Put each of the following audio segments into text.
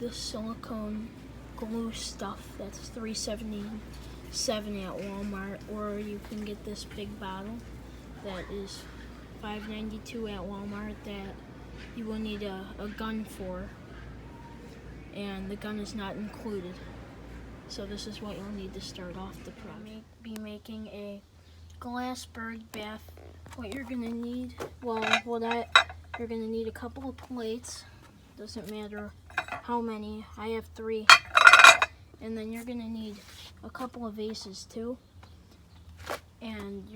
this silicone glue stuff that's $3.77 at Walmart, or you can get this big bottle that is $5.92 at Walmart that you will need a gun for, and the gun is not included. So this is what you'll need to start off the project. Be making a glass bird bath. What you're gonna need, you're gonna need a couple of plates. Doesn't matter how many. I have 3. And then you're gonna need a couple of vases too. And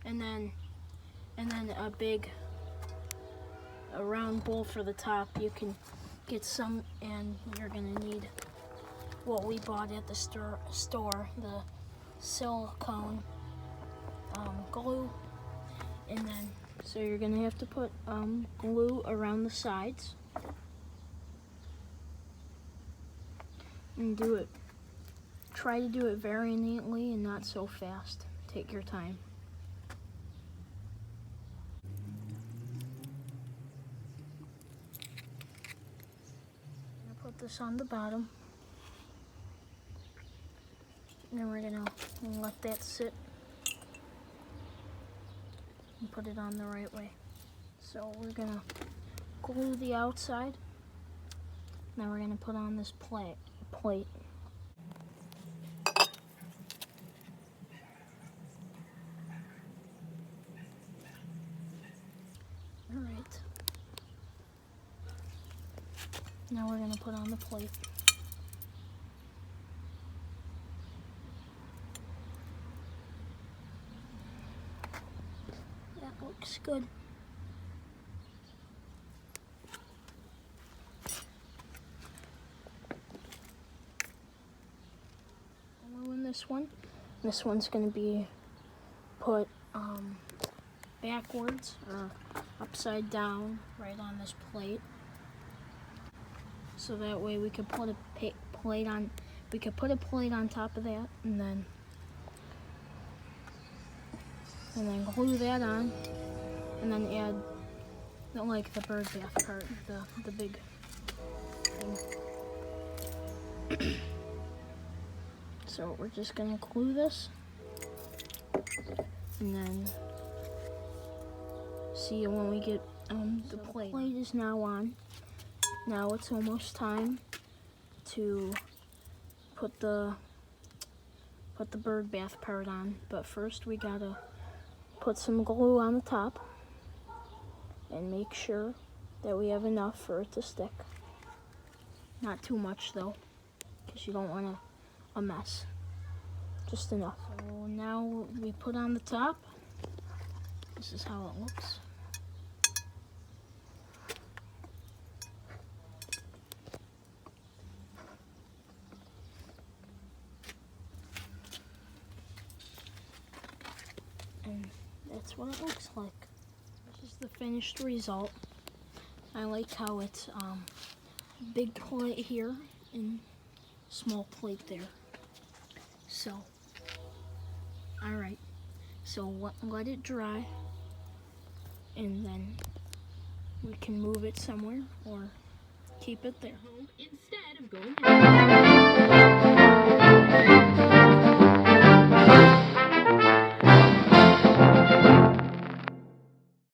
and then a round bowl for the top. You can get some, and you're gonna need what we bought at the store, the silicone glue. And then, so you're gonna have to put glue around the sides. And try to do it very neatly and not so fast. Take your time. I'm gonna put this on the bottom. And then we're gonna let that sit and put it on the right way. So we're gonna glue the outside. Now we're gonna put on this plate. Alright. Now we're gonna put on the plate. That looks good. This one's going to be put backwards or upside down right on this plate, so that way we could put a plate on. We could put a plate on top of that, and then glue that on, and then add like the bird bath part, the big thing. So we're just gonna glue this, and then see when we get the plate. The plate is now on. Now it's almost time to put the bird bath part on. But first we gotta put some glue on the top and make sure that we have enough for it to stick. Not too much though, because you don't want a mess. Just enough. So now we put on the top. This is how it looks. And that's what it looks like. This is the finished result. I like how it's big plate here and small plate there. So, alright, so let it dry, and then we can move it somewhere or keep it there. Instead of going